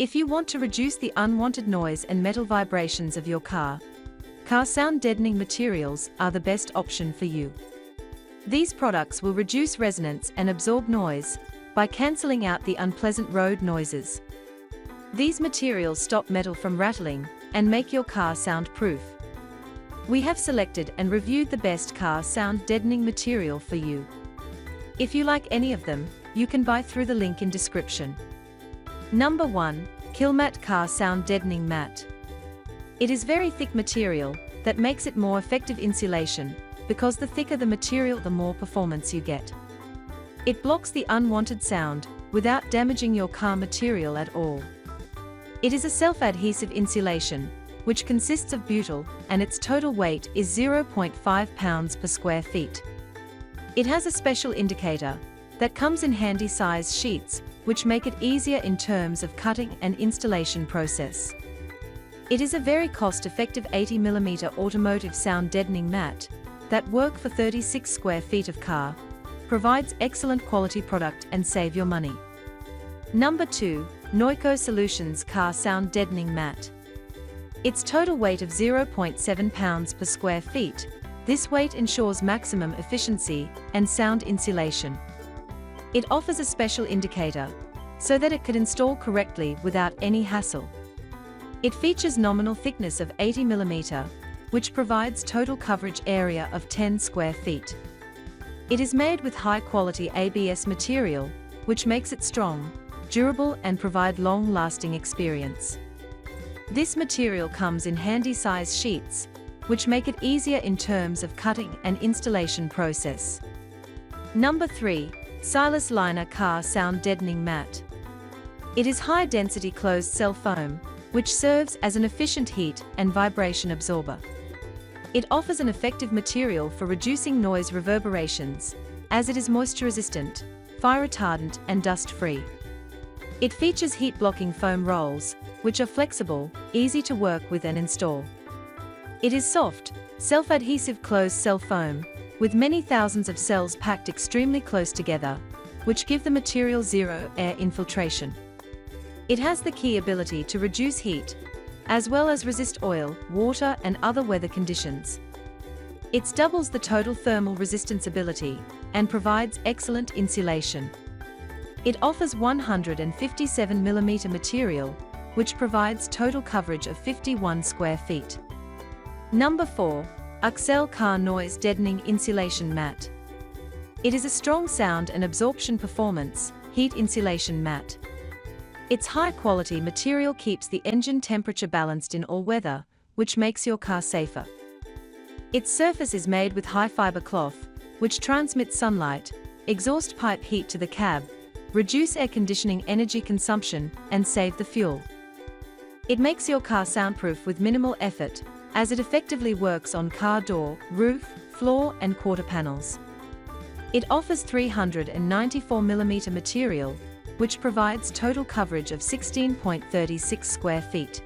If you want to reduce the unwanted noise and metal vibrations of your car sound deadening materials are the best option for you. These products will reduce resonance and absorb noise by cancelling out the unpleasant road noises. These materials stop metal from rattling and make your car soundproof. We have selected and reviewed the best car sound deadening material for you. If you like any of them, you can buy through the link in description. Number 1. Killmat Car Sound Deadening Mat. It is very thick material that makes it more effective insulation, because the thicker the material the more performance you get. It blocks the unwanted sound without damaging your car material at all. It is a self-adhesive insulation, which consists of butyl, and its total weight is 0.5 pounds per square feet. It has a special indicator that comes in handy size sheets, which make it easier in terms of cutting and installation process. It is a very cost-effective 80mm automotive sound deadening mat that work for 36 square feet of car, provides excellent quality product and save your money. Number 2. Noiko Solutions Car Sound Deadening Mat. Its total weight of 0.7 pounds per square feet, this weight ensures maximum efficiency and sound insulation. It offers a special indicator, so that it could install correctly without any hassle. It features nominal thickness of 80mm, which provides total coverage area of 10 square feet. It is made with high-quality ABS material, which makes it strong, durable and provide long-lasting experience. This material comes in handy size sheets, which make it easier in terms of cutting and installation process. Number 3. Silas Liner Car Sound Deadening Mat. It is high-density closed-cell foam, which serves as an efficient heat and vibration absorber. It offers an effective material for reducing noise reverberations, as it is moisture-resistant, fire-retardant and dust-free. It features heat-blocking foam rolls, which are flexible, easy to work with and install. It is soft, self-adhesive closed-cell foam, with many thousands of cells packed extremely close together, which give the material zero air infiltration. It has the key ability to reduce heat, as well as resist oil, water and other weather conditions. It doubles the total thermal resistance ability and provides excellent insulation. It offers 157mm material, which provides total coverage of 51 square feet. Number 4. Uxel Car Noise Deadening Insulation Mat. It is a strong sound and absorption performance, heat insulation mat. Its high-quality material keeps the engine temperature balanced in all weather, which makes your car safer. Its surface is made with high-fiber cloth, which transmits sunlight, exhaust pipe heat to the cab, reduce air conditioning energy consumption, and save the fuel. It makes your car soundproof with minimal effort, as it effectively works on car door, roof, floor, and quarter panels. It offers 394mm material, which provides total coverage of 16.36 square feet.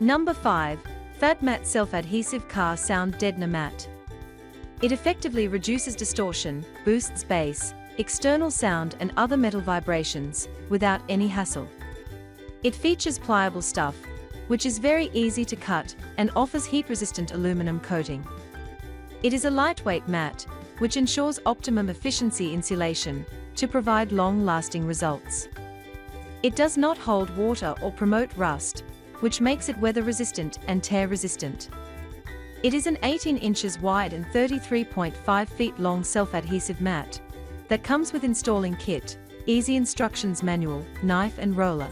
Number 5. FadMat Self-Adhesive Car Sound Deadener Mat. It effectively reduces distortion, boosts bass, external sound and other metal vibrations, without any hassle. It features pliable stuff, which is very easy to cut, and offers heat-resistant aluminum coating. It is a lightweight mat, which ensures optimum efficiency insulation, to provide long-lasting results. It does not hold water or promote rust, which makes it weather-resistant and tear-resistant. It is an 18 inches wide and 33.5 feet long self-adhesive mat that comes with installing kit, easy instructions manual, knife and roller.